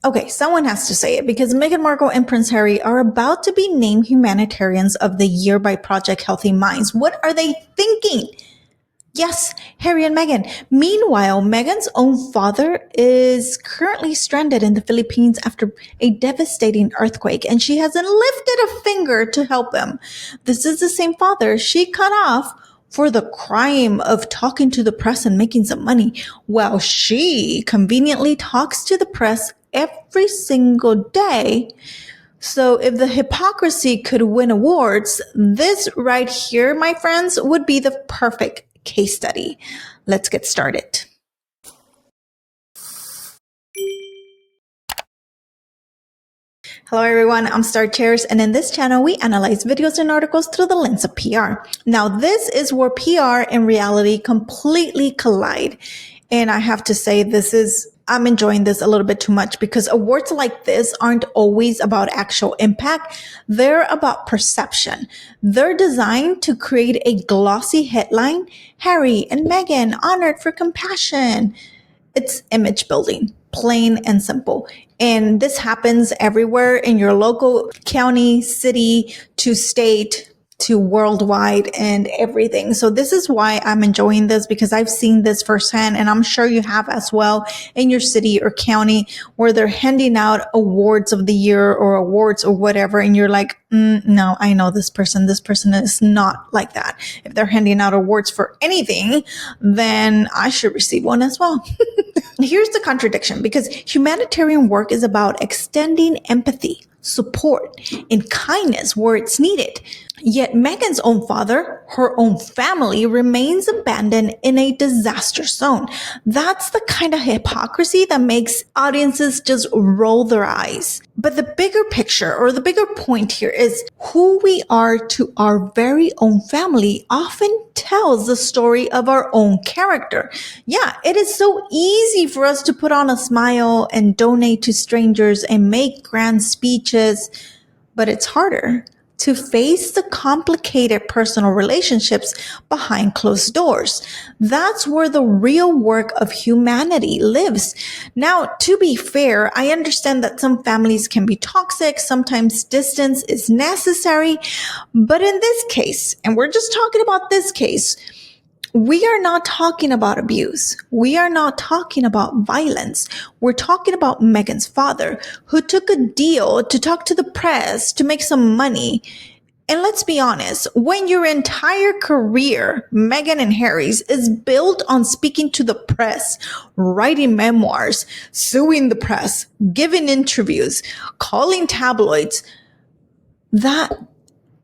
Okay, someone has to say it because Meghan Markle and Prince Harry are about to be named Humanitarians of the Year by Project Healthy Minds. What are they thinking? Yes, Harry and Meghan. Meanwhile, Meghan's own father is currently stranded in the Philippines after a devastating earthquake, and she hasn't lifted a finger to help him. This is the same father she cut off for the crime of talking to the press and making some money, while she conveniently talks to the press every single day. So if the hypocrisy could win awards, this right here, my friends, would be the perfect case study. Let's get started. Hello everyone, I'm Star Chairs, and in this channel we analyze videos and articles through the lens of PR. Now this is where PR and reality completely collide. And I have to say I'm enjoying this a little bit too much because awards like this aren't always about actual impact. They're about perception. They're designed to create a glossy headline, Harry and Meghan honored for compassion. It's image building, plain and simple. And this happens everywhere in your local county, city, to state, to worldwide and everything. So this is why I'm enjoying this, because I've seen this firsthand, and I'm sure you have as well in your city or county where they're handing out awards of the year or awards or whatever. And you're like, no, I know this person is not like that. If they're handing out awards for anything, then I should receive one as well. Here's the contradiction, because humanitarian work is about extending empathy, support, and kindness where it's needed. Yet Meghan's own father, her own family, remains abandoned in a disaster zone. That's the kind of hypocrisy that makes audiences just roll their eyes. But the bigger picture, or the bigger point here, is who we are to our very own family often tells the story of our own character. Yeah, it is so easy for us to put on a smile and donate to strangers and make grand speeches, but it's harder to face the complicated personal relationships behind closed doors. That's where the real work of humanity lives. Now, to be fair, I understand that some families can be toxic. Sometimes distance is necessary. But in this case, and we're just talking about this case, we are not talking about abuse. We are not talking about violence. We're talking about Meghan's father, who took a deal to talk to the press to make some money. And let's be honest, when your entire career, Meghan and Harry's, is built on speaking to the press, writing memoirs, suing the press, giving interviews, calling tabloids, that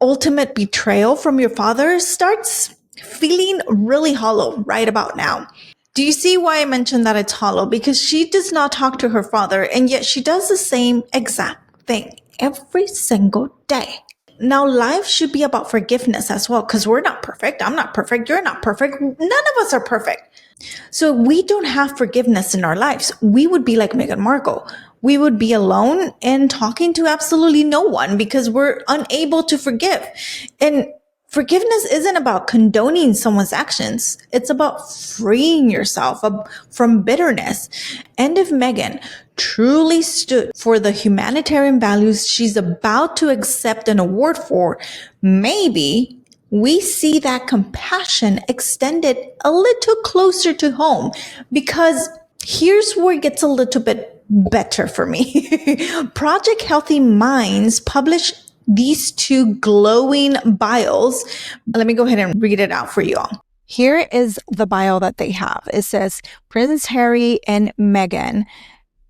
ultimate betrayal from your father starts feeling really hollow right about now. Do you see why I mentioned that it's hollow? Because she does not talk to her father, and yet she does the same exact thing every single day. Now, life should be about forgiveness as well, because we're not perfect. I'm not perfect. You're not perfect. None of us are perfect. So we don't have forgiveness in our lives. We would be like Meghan Markle. We would be alone and talking to absolutely no one because we're unable to forgive. And forgiveness isn't about condoning someone's actions. It's about freeing yourself from bitterness. And if Meghan truly stood for the humanitarian values she's about to accept an award for, maybe we see that compassion extended a little closer to home. Because here's where it gets a little bit better for me. Project Healthy Minds published these two glowing bios. Let me go ahead and read it out for you all. Here is the bio that they have. It says, Prince Harry and Meghan,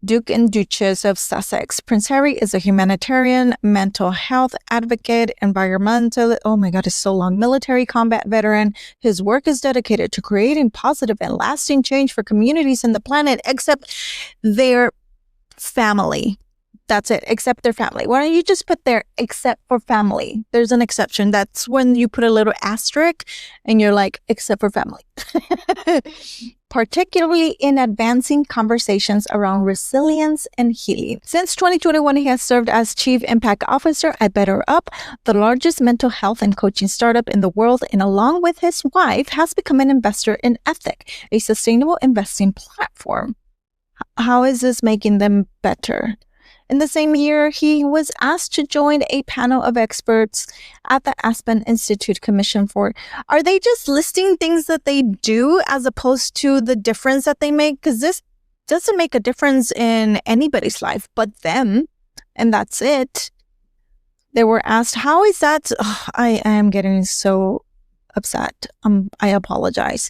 Duke and Duchess of Sussex. Prince Harry is a humanitarian, mental health advocate, environmental, oh my God, it's so long, military combat veteran. His work is dedicated to creating positive and lasting change for communities on the planet, except their family. That's it, except their family. Why don't you just put there, except for family? There's an exception. That's when you put a little asterisk and you're like, except for family. Particularly in advancing conversations around resilience and healing. Since 2021, he has served as Chief Impact Officer at Better Up, the largest mental health and coaching startup in the world, and along with his wife, has become an investor in Ethic, a sustainable investing platform. How is this making them better? In the same year, he was asked to join a panel of experts at the Aspen Institute Commission for. Are they just listing things that they do as opposed to the difference that they make? Because this doesn't make a difference in anybody's life but them, and that's it. They were asked, how is that? I am getting so upset. I apologize.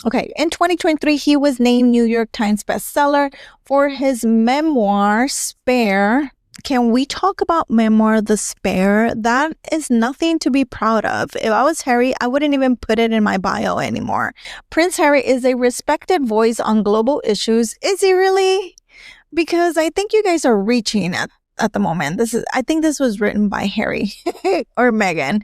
Okay. In 2023, he was named New York Times bestseller for his memoir, Spare. Can we talk about memoir, The Spare? That is nothing to be proud of. If I was Harry, I wouldn't even put it in my bio anymore. Prince Harry is a respected voice on global issues. Is he really? Because I think you guys are reaching at the moment. I think this was written by Harry or Meghan.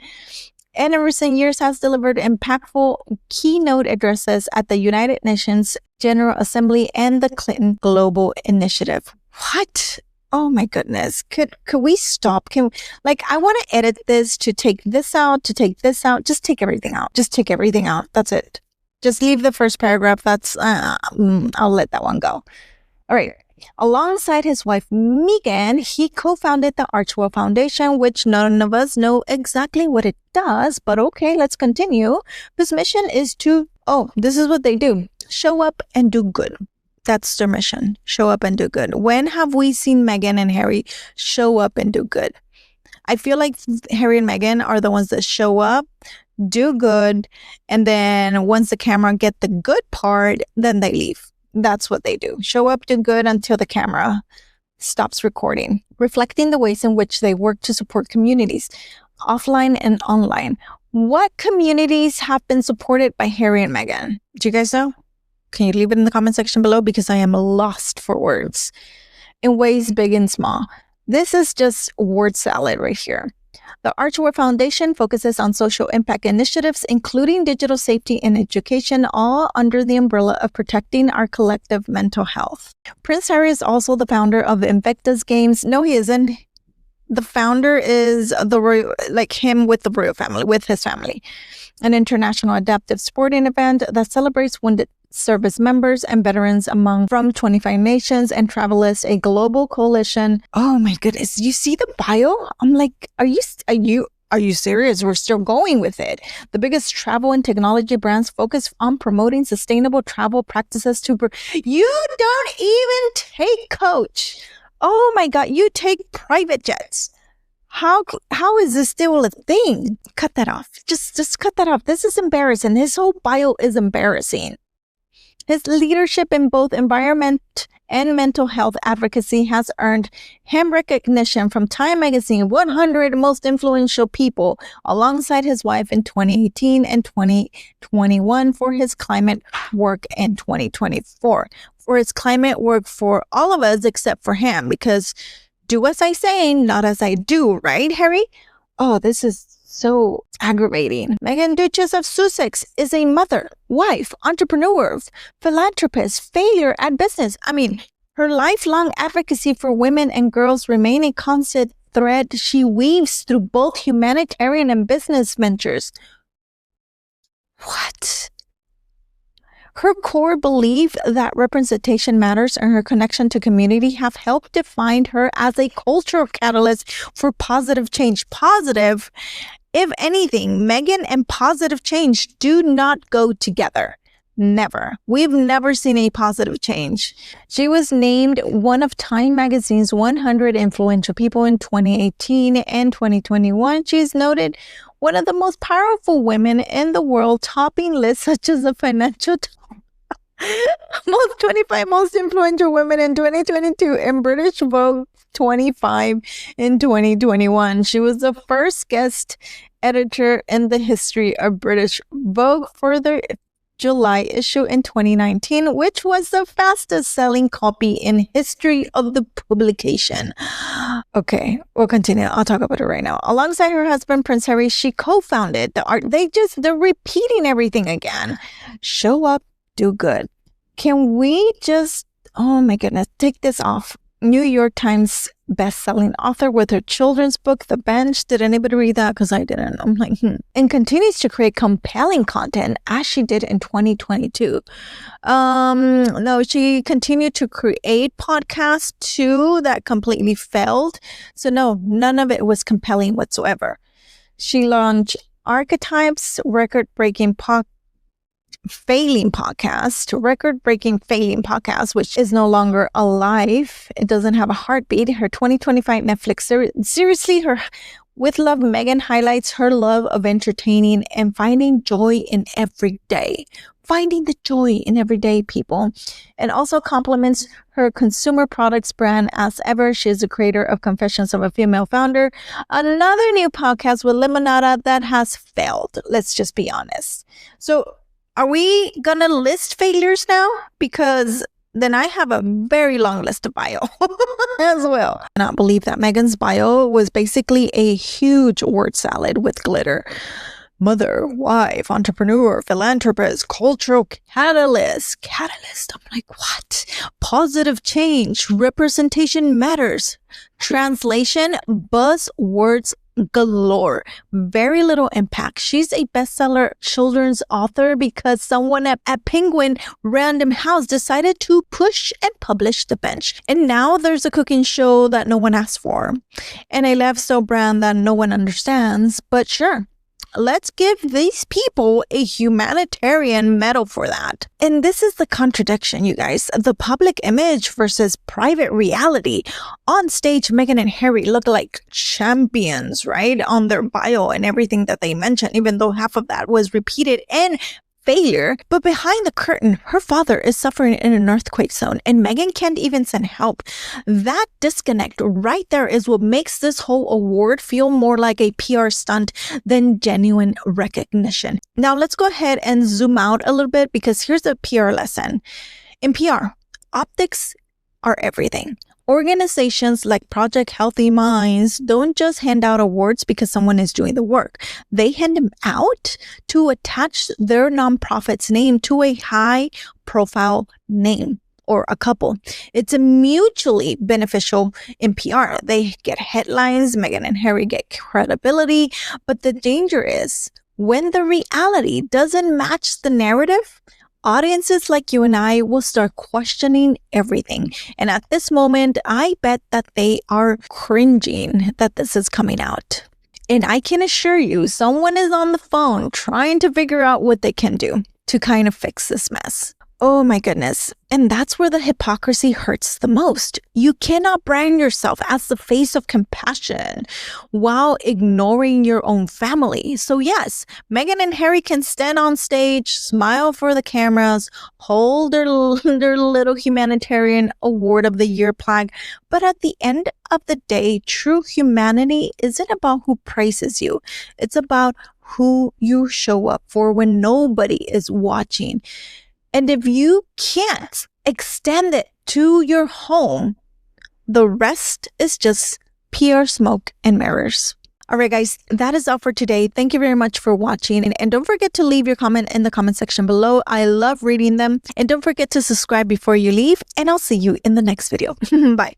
And in recent years has delivered impactful keynote addresses at the United Nations General Assembly and the Clinton Global Initiative. What? Oh my goodness. Could we stop? I want to edit this to take this out, to take this out. Just take everything out. Just take everything out. That's it. Just leave the first paragraph. I'll let that one go. All right. Alongside his wife, Meghan, he co-founded the Archwell Foundation, which none of us know exactly what it does, but okay, let's continue. His mission is this is what they do. Show up and do good. That's their mission. Show up and do good. When have we seen Meghan and Harry show up and do good? I feel like Harry and Meghan are the ones that show up, do good, and then once the camera get the good part, then they leave. That's what they do. Show up, do good until the camera stops recording, reflecting the ways in which they work to support communities, offline and online. What communities have been supported by Harry and Meghan? Do you guys know? Can you leave it in the comment section below? Because I am lost for words. In ways big and small. This is just word salad right here. The Archwell Foundation focuses on social impact initiatives, including digital safety and education, all under the umbrella of protecting our collective mental health. Prince Harry is also the founder of Invictus Games. No, he isn't. The founder is the royal, him with the royal family, with his family, an international adaptive sporting event that celebrates wounded service members and veterans from 25 nations and travelers, a global coalition. Oh my goodness. You see the bio? I'm like, are you serious? We're still going with it. The biggest travel and technology brands focus on promoting sustainable travel practices you don't even take coach. Oh my God. You take private jets. How is this still a thing? Cut that off. Just cut that off. This is embarrassing. His whole bio is embarrassing. His leadership in both environment and mental health advocacy has earned him recognition from Time Magazine 100 Most Influential People, alongside his wife in 2018 and 2021 for his climate work in 2024. For his climate work for all of us except for him, because do as I say, not as I do, right, Harry? Oh, this is so aggravating. Meghan, Duchess of Sussex, is a mother, wife, entrepreneur, philanthropist, failure at business. I mean, her lifelong advocacy for women and girls remain a constant thread she weaves through both humanitarian and business ventures. What? Her core belief that representation matters and her connection to community have helped define her as a cultural catalyst for positive change. Positive? If anything, Meghan and positive change do not go together. Never. We've never seen a positive change. She was named one of Time Magazine's 100 Influential People in 2018 and 2021. She's noted one of the most powerful women in the world, topping lists such as the Financial most 25 most influential women in 2022 and British Vogue 25 in 2021. She was the first guest editor in the history of British Vogue for their July issue in 2019, which was the fastest selling copy in history of the publication. Okay, we'll continue. I'll talk about it right now. Alongside her husband, Prince Harry, she co-founded the art. They're repeating everything again. Show up, do good. Can we just, oh my goodness, take this off. New York Times best-selling author with her children's book, The Bench. Did anybody read that? Because I didn't. I'm like, And continues to create compelling content as she did in 2022. No, she continued to create podcasts too that completely failed. So no, none of it was compelling whatsoever. She launched Archetypes, record-breaking failing podcast, which is no longer alive. It doesn't have a heartbeat. Her 2025 Netflix seriously, her With Love, Meghan highlights her love of entertaining and finding joy in every day. Finding the joy in everyday people. And also compliments her consumer products brand as ever. She is the creator of Confessions of a Female Founder, another new podcast with Limonada that has failed. Let's just be honest. So are we gonna list failures now? Because then I have a very long list of bio as well. I cannot believe that Meghan's bio was basically a huge word salad with glitter. Mother, wife, entrepreneur, philanthropist, cultural catalyst. I'm like, what? Positive change, representation matters. Translation, buzzwords galore. Very little impact. She's a bestseller children's author because someone at Penguin Random House decided to push and publish The Bench. And now there's a cooking show that no one asked for. And a lifestyle brand that no one understands. But sure. Let's give these people a humanitarian medal for that. And this is the contradiction, you guys. The public image versus private reality. On stage, Meghan and Harry look like champions, right? On their bio and everything that they mentioned, even though half of that was repeated and failure. But behind the curtain, her father is suffering in an earthquake zone and Meghan can't even send help. That disconnect right there is what makes this whole award feel more like a PR stunt than genuine recognition. Now let's go ahead and zoom out a little bit because here's a PR lesson. In PR, optics are everything. Organizations like Project Healthy Minds don't just hand out awards because someone is doing the work. They hand them out to attach their nonprofit's name to a high-profile name or a couple. It's a mutually beneficial in PR. They get headlines, Meghan and Harry get credibility, but the danger is when the reality doesn't match the narrative, audiences like you and I will start questioning everything. And at this moment, I bet that they are cringing that this is coming out. And I can assure you, someone is on the phone trying to figure out what they can do to kind of fix this mess. Oh my goodness. And that's where the hypocrisy hurts the most. You cannot brand yourself as the face of compassion while ignoring your own family. So yes, Meghan and Harry can stand on stage, smile for the cameras, hold their little Humanitarian Award of the Year plaque. But at the end of the day, true humanity isn't about who praises you. It's about who you show up for when nobody is watching. And if you can't extend it to your home, the rest is just PR smoke and mirrors. All right, guys, that is all for today. Thank you very much for watching. And don't forget to leave your comment in the comment section below. I love reading them. And don't forget to subscribe before you leave. And I'll see you in the next video. Bye.